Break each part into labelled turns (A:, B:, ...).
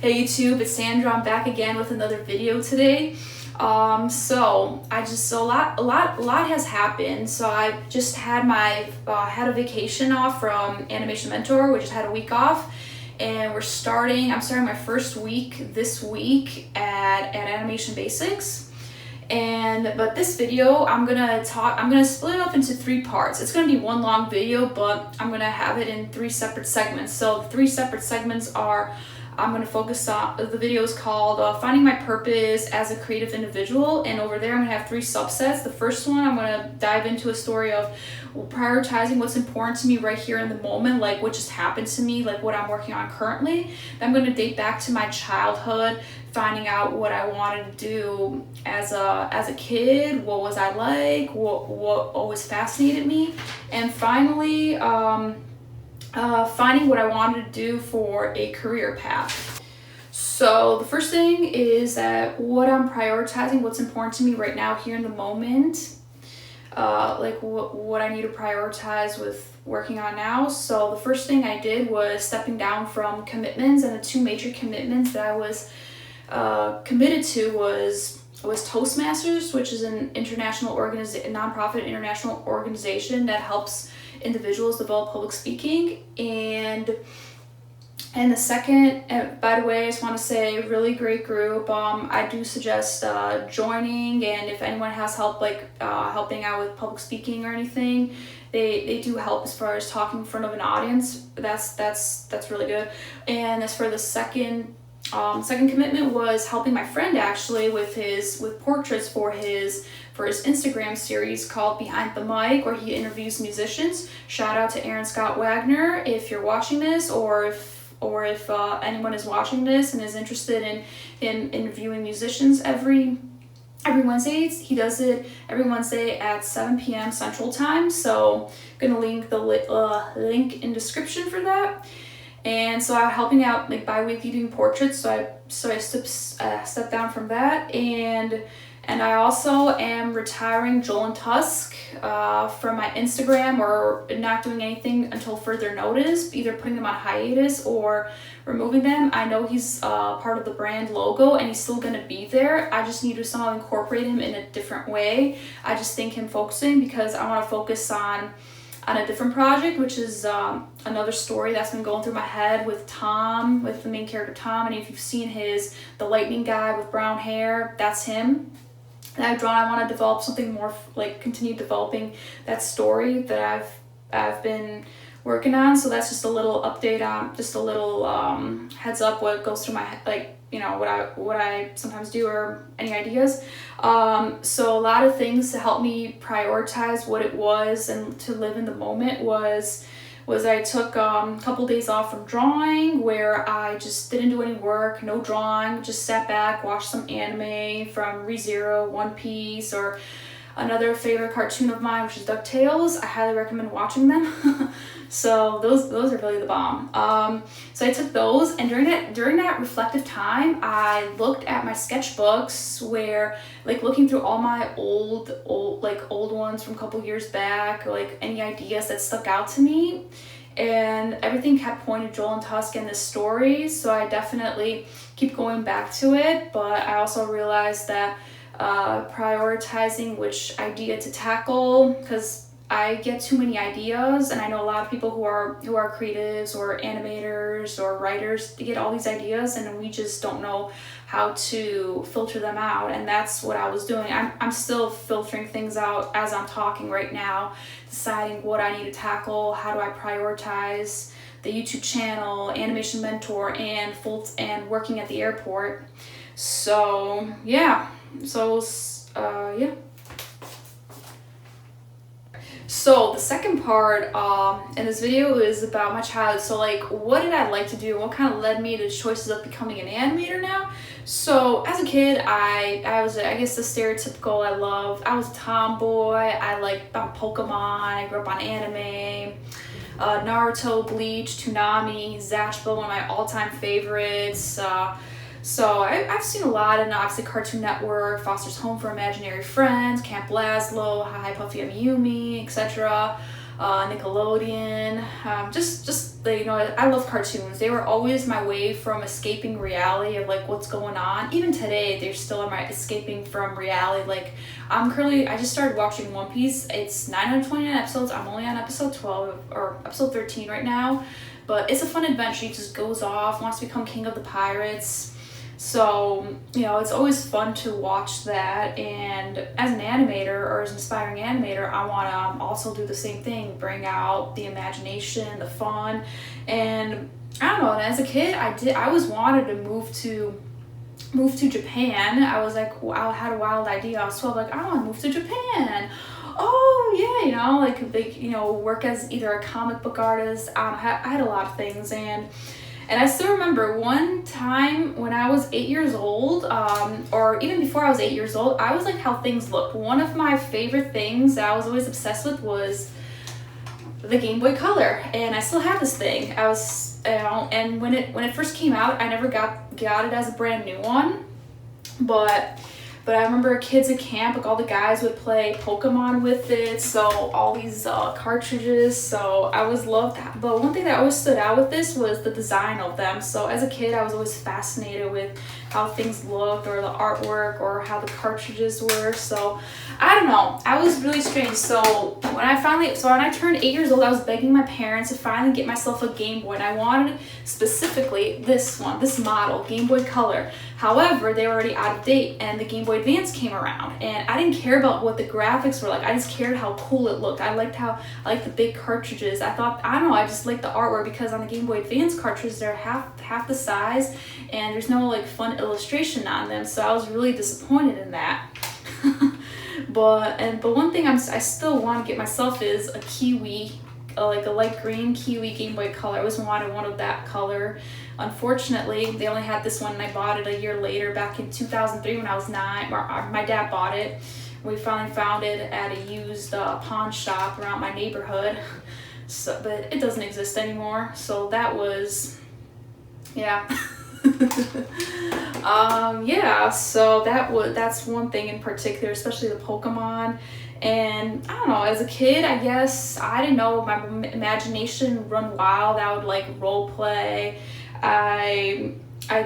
A: Hey YouTube, it's Sandra. I'm back again with another video today. So a lot has happened. So I just had had a vacation off from Animator. We just had a week off, and I'm starting my first week this week at Animation Basics. But this video, I'm gonna split it up into 3 parts. It's gonna be one long video, but I'm gonna have it in 3 separate segments. So the 3 separate segments are, I'm gonna focus on, the video is called Finding My Purpose as a Creative Individual, and over there I'm gonna have 3 subsets. The first one, I'm gonna dive into a story of prioritizing what's important to me right here in the moment, like what just happened to me, like what I'm working on currently. I'm gonna date back to my childhood, finding out what I wanted to do as a kid, what was I like, what always fascinated me, and finally finding what I wanted to do for a career path. So the first thing is that what I'm prioritizing, what's important to me right now here in the moment, like what I need to prioritize with working on now. So the first thing I did was stepping down from commitments, and the 2 major commitments that I was committed to was Toastmasters, which is an nonprofit international organization that helps individuals develop public speaking, and the second, by the way, I just want to say, really great group. I do suggest joining, and if anyone has help, like helping out with public speaking or anything, they do help as far as talking in front of an audience. That's really good. And as for the second commitment, was helping my friend actually with portraits for his Instagram series called Behind the Mic, where he interviews musicians. Shout out to Aaron Scott Wagner if you're watching this, or if anyone is watching this and is interested in interviewing musicians every Wednesday. He does it every Wednesday at 7 p.m. Central Time. So I'm gonna link the link in description for that. And so I'm helping out like bi-weekly doing portraits. So I stepped down from that, and I also am retiring Joel and Tusk from my Instagram, or not doing anything until further notice, either putting them on hiatus or removing them. I know he's part of the brand logo and he's still gonna be there. I just need to somehow incorporate him in a different way. I just think him focusing, because I want to focus on a different project, which is another story that's been going through my head with Tom, with the main character Tom. And if you've seen the lightning guy with brown hair, that's him that I've drawn. I want to develop something more, like continue developing that story that I've been working on. So that's just a little update on, just a little heads up what goes through my head, like, you know, what I sometimes do, or any ideas. So a lot of things to help me prioritize what it was and to live in the moment was I took a couple days off from drawing, where I just didn't do any work, no drawing, just sat back, watched some anime from ReZero, One Piece, or another favorite cartoon of mine, which is DuckTales. I highly recommend watching them. So those are really the bomb. So I took those, and during that reflective time, I looked at my sketchbooks, where like looking through all my old ones from a couple years back, like any ideas that stuck out to me, and everything kept pointing to Joel and Tusk and this story. So I definitely keep going back to it, but I also realized that prioritizing which idea to tackle, because I get too many ideas, and I know a lot of people who are creatives or animators or writers, they get all these ideas, and we just don't know how to filter them out. And that's what I was doing. I'm still filtering things out as I'm talking right now, deciding what I need to tackle, how do I prioritize the YouTube channel, Animation Mentor, and working at the airport. So yeah. Yeah. So the second part in this video is about my childhood. So like, what did I like to do? What kind of led me to choices of becoming an animator now? So as a kid, I was, I guess, the stereotypical, I was a tomboy. I liked Pokemon. I grew up on anime. Naruto, Bleach, Toonami, Zatchbell, one of my all-time favorites. So I've seen a lot, and obviously Cartoon Network, Foster's Home for Imaginary Friends, Camp Lazlo, Hi Puffy Amiyumi, etc. Nickelodeon, just like, you know, I love cartoons. They were always my way from escaping reality of like what's going on. Even today, they're still my escaping from reality. Like I just started watching One Piece. It's 929 episodes. I'm only on episode 12 or episode 13 right now, but it's a fun adventure. He just goes off, wants to become king of the pirates. So, you know, it's always fun to watch that. And as an animator or as an aspiring animator, I want to also do the same thing, bring out the imagination, the fun. And I don't know, and as a kid, I always wanted to move to Japan. I was like, I had a wild idea. I was 12, like, I want to move to Japan. Oh yeah, you know, like big, you know, work as either a comic book artist. I had a lot of things. And I still remember one time when I was 8 years old, or even before I was 8 years old, I was like how things looked. One of my favorite things that I was always obsessed with was the Game Boy Color, and I still have this thing. I was, you know, and when it first came out, I never got it as a brand new one, but I remember kids at camp, like all the guys would play Pokemon with it, so all these cartridges, so I always loved that. But one thing that always stood out with this was the design of them. So as a kid, I was always fascinated with how things looked or the artwork or how the cartridges were. So I don't know, I was really strange. So when I turned 8 years old, I was begging my parents to finally get myself a Game Boy, and I wanted specifically this model, Game Boy Color. However, they were already out of date, and the Game Boy Advance came around, and I didn't care about what the graphics were like. I just cared how cool it looked. I liked the big cartridges. I just liked the artwork, because on the Game Boy Advance cartridges, they're half the size, and there's no like fun illustration on them. So I was really disappointed in that. But one thing I still want to get myself is a kiwi, like a light green kiwi Game Boy Color. I always wanted one of that color. Unfortunately, they only had this one, and I bought it a year later, back in 2003 when I was 9. My dad bought it. We finally found it at a used pawn shop around my neighborhood. So, but it doesn't exist anymore. So that was, yeah. Yeah, so that's one thing in particular, especially the Pokemon. And I don't know, as a kid, I guess I didn't know, my imagination run wild. I would like role play. I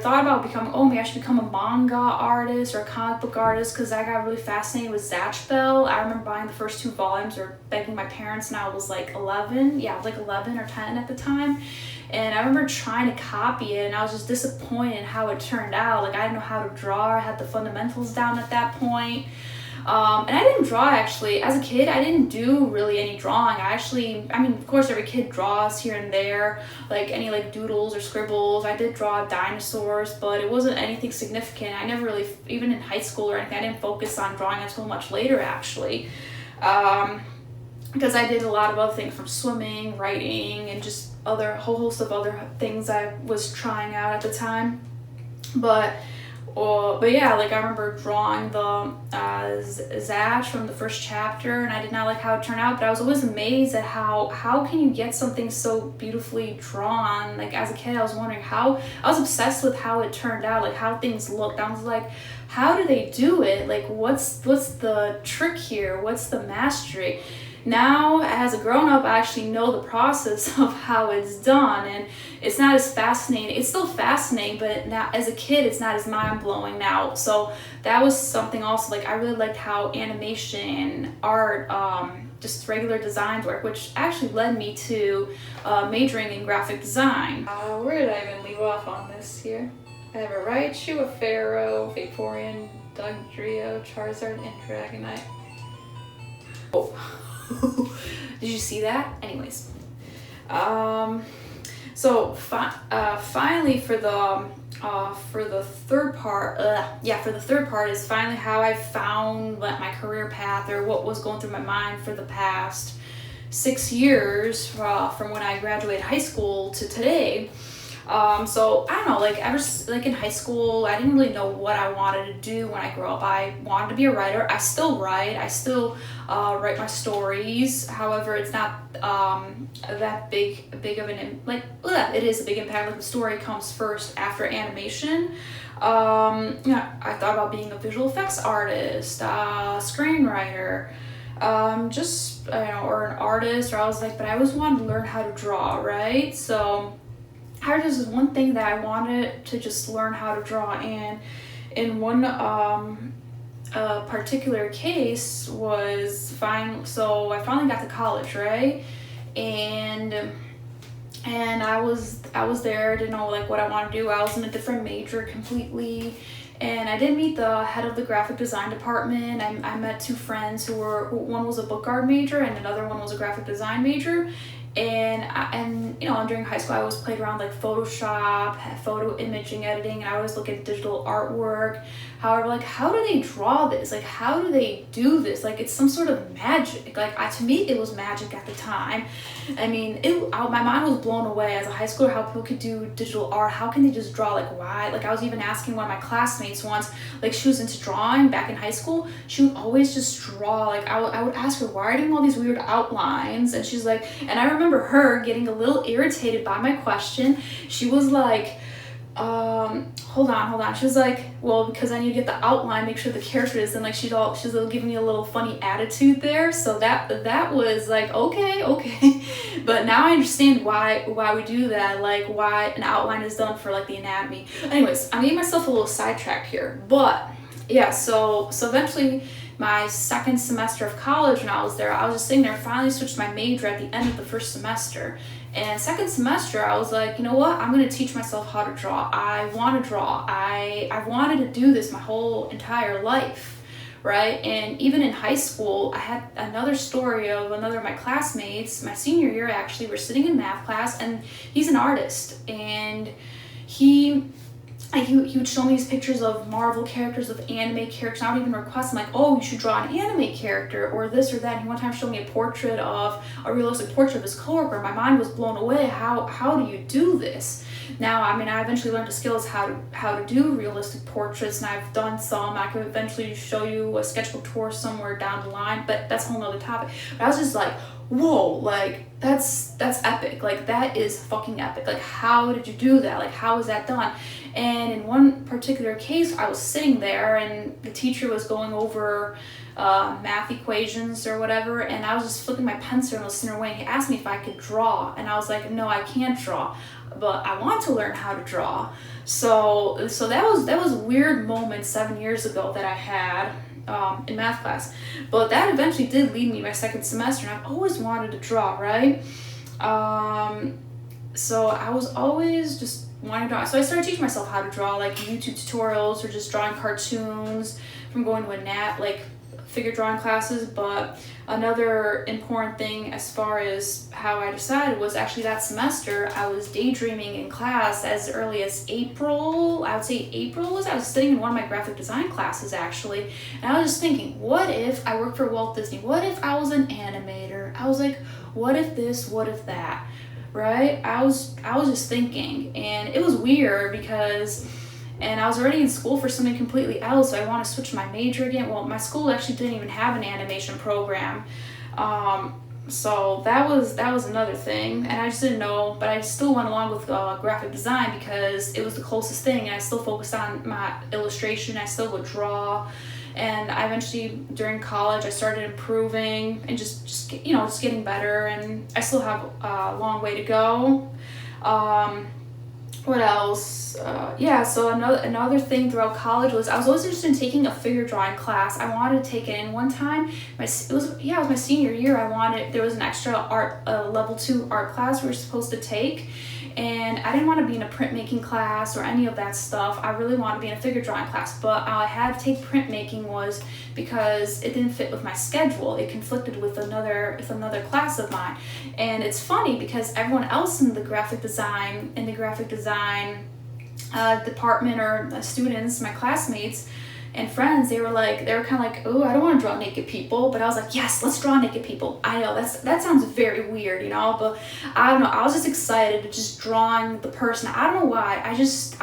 A: thought about becoming, maybe I should become a manga artist or a comic book artist, because I got really fascinated with Zatch Bell. I remember buying the first 2 volumes or begging my parents, and I was like 11. Yeah, I was like 11 or 10 at the time. And I remember trying to copy it, and I was just disappointed in how it turned out. Like, I didn't know how to draw. I had the fundamentals down at that point. And I didn't draw, actually. As a kid, I didn't do really any drawing. I mean, of course, every kid draws here and there, like any like doodles or scribbles. I did draw dinosaurs, but it wasn't anything significant. I never really, even in high school or anything, I didn't focus on drawing until much later, actually. Because I did a lot of other things, from swimming, writing, and just whole host of other things I was trying out at the time. But yeah, like I remember drawing the Zatch from the first chapter, and I did not like how it turned out, but I was always amazed at how can you get something so beautifully drawn. Like as a kid, I was wondering I was obsessed with how it turned out, like how things looked. I was like, how do they do it? Like what's the trick here? What's the mastery? Now, as a grown-up, I actually know the process of how it's done, and it's not as fascinating. It's still fascinating, but now as a kid, it's not as mind-blowing now. So that was something also, like I really liked how animation, art, just regular designs work, which actually led me to majoring in graphic design. Where did I even leave off on this here? I have a Raichu, a Pharaoh, Vaporeon, Dugtrio, Charizard, and Dragonite. Oh. Did you see that? Anyways, so finally for the third part is finally how I found my career path, or what was going through my mind for the past 6 years, from when I graduated high school to today. So I don't know, like in high school, I didn't really know what I wanted to do when I grew up. I wanted to be a writer. I still write. I still write my stories. However, it's not that big of an it is a big impact. Like the story comes first after animation. I thought about being a visual effects artist, screenwriter. just, or an artist, or I was like, but I always wanted to learn how to draw, right? So art is one thing that I wanted to just learn how to draw. And in one particular case was fine. So I finally got to college, right? And I was there, didn't know like what I want to do. I was in a different major completely, and I did meet the head of the graphic design department. I met two friends one was a book art major and another one was a graphic design major. And during high school I always played around like Photoshop, photo imaging, editing, and I always look at digital artwork. However, like, how do they draw this? Like, how do they do this? Like, it's some sort of magic. Like, to me, it was magic at the time. I mean, my mind was blown away as a high schooler how people could do digital art. How can they just draw? Like, why? Like, I was even asking one of my classmates once, like, she was into drawing back in high school. She would always just draw. Like, I would ask her, why are you doing all these weird outlines? And she's like, and I remember her getting a little irritated by my question. She was like, hold on. She was like, well, because I need to get the outline, make sure the character is, and like she's giving me a little funny attitude there. So that was like, okay. But now I understand why we do that, like why an outline is done for like the anatomy. Anyways, I'm getting myself a little sidetracked here. But yeah, so eventually my second semester of college, when I was there, I was just sitting there, finally switched my major at the end of the first semester. And second semester, I was like, you know what? I'm going to teach myself how to draw. I want to draw. I've wanted to do this my whole entire life, right? And even in high school, I had another story of another of my classmates. My senior year, actually, we're sitting in math class, and he's an artist. And he would show me these pictures of Marvel characters, of anime characters. I would even request him, like, oh, you should draw an anime character or this or that. And he one time showed me a realistic portrait of his coworker. My mind was blown away. How do you do this? Now, I mean, I eventually learned the skills how to do realistic portraits, and I've done some. I could eventually show you a sketchbook tour somewhere down the line, but that's a whole nother topic. But I was just like, whoa, like that's epic. Like, that is fucking epic. Like, how did you do that? Like, how is that done? And in one particular case, I was sitting there and the teacher was going over math equations or whatever, and I was just flipping my pencil and listening away. He asked me if I could draw, and I was like, no, I can't draw, but I want to learn how to draw. So that was a weird moment 7 years ago that I had in math class. But that eventually did lead me my second semester, and I've always wanted to draw, right? So I was always just wanting to draw. So I started teaching myself how to draw, like YouTube tutorials or just drawing cartoons from going to figure drawing classes. But another important thing as far as how I decided was actually that semester I was daydreaming in class as early as April. I would say April I was sitting in one of my graphic design classes actually, and I was just thinking, what if I worked for Walt Disney? What if I was an animator? I was like, what if this? What if that? Right? I was just thinking, and it was weird and I was already in school for something completely else, so I want to switch my major again. Well, my school actually didn't even have an animation program, so that was another thing, and I just didn't know, but I still went along with graphic design because it was the closest thing, and I still focused on my illustration. I still would draw. And I eventually, during college, I started improving and just getting better. And I still have a long way to go. What else? So another thing throughout college was I was always interested in taking a figure drawing class. I wanted to take it in one time. It was my senior year. There was an extra art level 2 art class we were supposed to take. And I didn't want to be in a printmaking class or any of that stuff. I really wanted to be in a figure drawing class, but I had to take printmaking was because it didn't fit with my schedule. It conflicted with another class of mine. And it's funny because everyone else in the graphic design department, or the students, my classmates and friends, they were kind of like, oh, I don't want to draw naked people, but I was like, yes, let's draw naked people. I know that sounds very weird, but I don't know, I was just excited to just drawing the person. I don't know why, I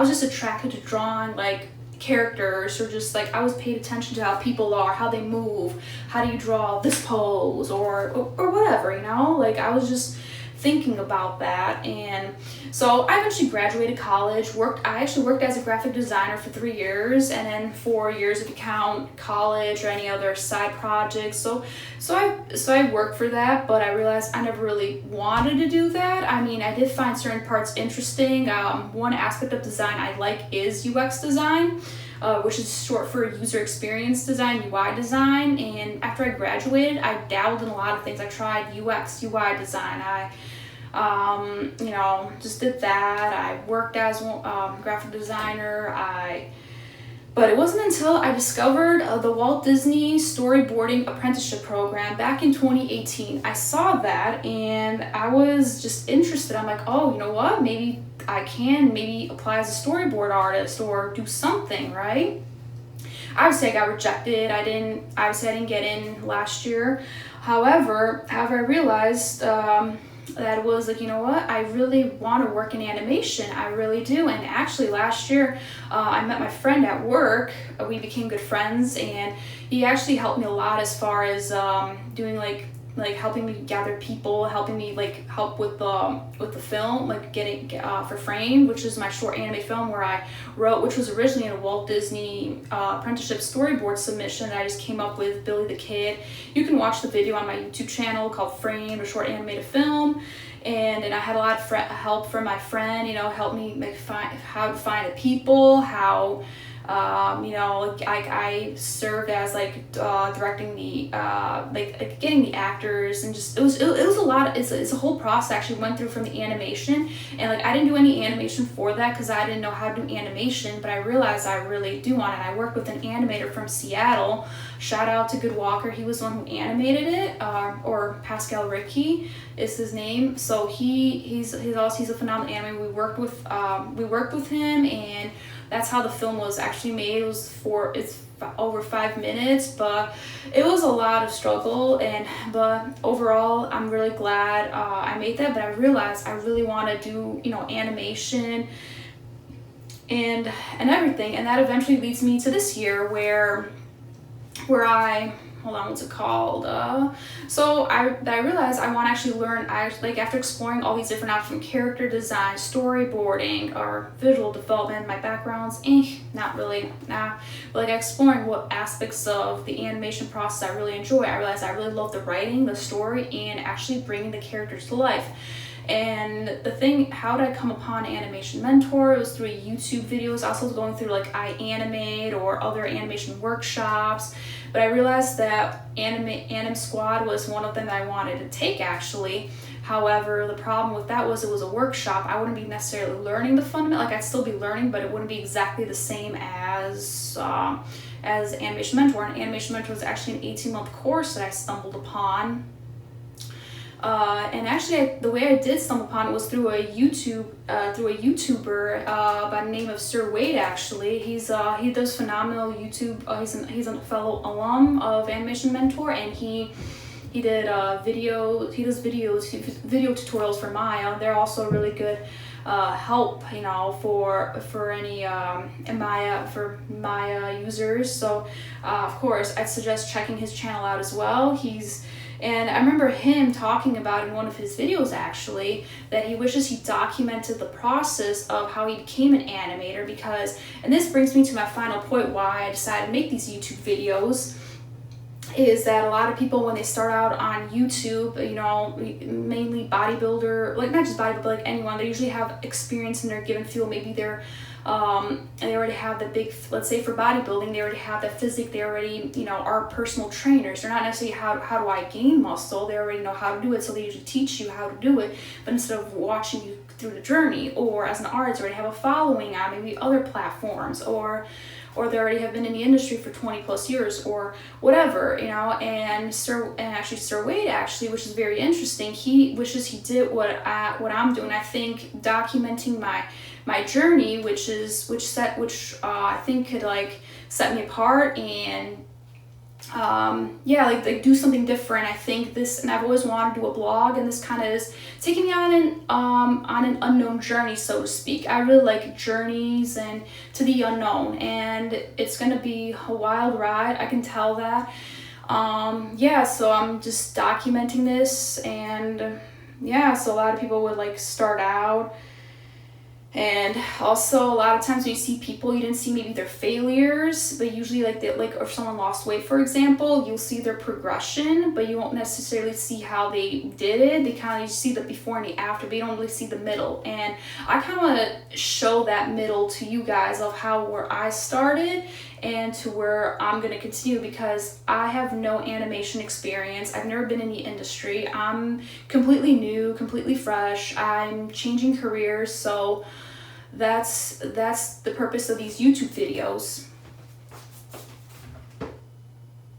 A: was just attracted to drawing like characters, or just like I was paid attention to how people are, how they move, how do you draw this pose or whatever, like I was just thinking about that. And so I eventually graduated college, I actually worked as a graphic designer for 3 years, and then 4 years if you count college or any other side projects. So I worked for that, but I realized I never really wanted to do that. I mean, I did find certain parts interesting. One aspect of design I like is UX design, which is short for user experience design, UI design. And after I graduated, I dabbled in a lot of things. I tried UX, UI design. I just did that. I worked as a graphic designer. But it wasn't until I discovered the Walt Disney Storyboarding Apprenticeship Program back in 2018. I saw that and I was just interested. I'm like, oh, you know what? Maybe I can maybe apply as a storyboard artist or do something, right? Obviously, I got rejected. I didn't get in last year. However, I realized that it was like, you know what, I really want to work in animation. I really do. And actually last year, I met my friend at work. We became good friends, and he actually helped me a lot as far as doing like helping me gather people, helping me help with the film, getting for Frame, which is my short anime film where I wrote, which was originally a Walt Disney apprenticeship storyboard submission that I just came up with, Billy the Kid. You can watch the video on my YouTube channel called Frame, a short animated film. And I had a lot of help from my friend, help me how to find the people, how I served as directing the getting the actors, and just it was a lot. It's a whole process I actually went through from the animation, and I didn't do any animation for that because I didn't know how to do animation, but I realized I really do want it. I worked with an animator from Seattle. Shout out to Good Walker. He was the one who animated it, or Pascal Ricky is his name. So he's a phenomenal animator. We worked with him, and that's how the film was actually made. It's over 5 minutes, but it was a lot of struggle. But overall, I'm really glad I made that. But I realized I really want to do animation and everything, and that eventually leads me to this year where I what's it called? So I realized I want to actually learn. After exploring all these different options, character design, storyboarding, or visual development. My background's not really, But exploring what aspects of the animation process I really enjoy. I realized I really love the writing, the story, and actually bringing the characters to life. And the thing, how did I come upon Animation Mentor? It was through YouTube videos. I also was going through I Animate or other animation workshops. But I realized that Anim Squad was one of them that I wanted to take actually. However, the problem with that was it was a workshop. I wouldn't be necessarily learning the fundamental. I'd still be learning, but it wouldn't be exactly the same as Animation Mentor. And Animation Mentor was actually an 18-month course that I stumbled upon. And actually, the way I did stumble upon it was through a YouTuber by the name of Sir Wade. Actually, he does phenomenal YouTube. He's a fellow alum of Animation Mentor, and he did video tutorials for Maya. They're also really good help, for any Maya users. So, of course, I'd suggest checking his channel out as well. And I remember him talking about in one of his videos actually that he wishes he documented the process of how he became an animator, and this brings me to my final point why I decided to make these YouTube videos, is that a lot of people when they start out on YouTube, mainly bodybuilder, not just bodybuilder, but anyone, they usually have experience in their given field. Maybe they're they already have the big, let's say for bodybuilding, they already have that physique, they already, are personal trainers. They're not necessarily how do I gain muscle, they already know how to do it, so they usually teach you how to do it, but instead of watching you through the journey, or as an artist, they already have a following on maybe other platforms, or they already have been in the industry for 20 plus years or whatever, and Sir Wade actually, which is very interesting, he wishes he did what I'm doing. I think documenting my journey, which I think could set me apart and do something different. I think this, and I've always wanted to do a blog, and this kind of is taking me on an unknown journey, so to speak. I really like journeys and to the unknown, and it's gonna be a wild ride. I can tell that. So I'm just documenting this, and yeah, so a lot of people would like start out, and also a lot of times when you see people, you didn't see maybe their failures, but usually like they, like if someone lost weight, for example, you'll see their progression, but you won't necessarily see how they did it. They kind of see the before and the after, but you don't really see the middle. And I kind of want to show that middle to you guys of how where I started and to where I'm going to continue, because I have no animation experience. I've never been in the industry. I'm completely new, completely fresh. I'm changing careers, so that's the purpose of these YouTube videos.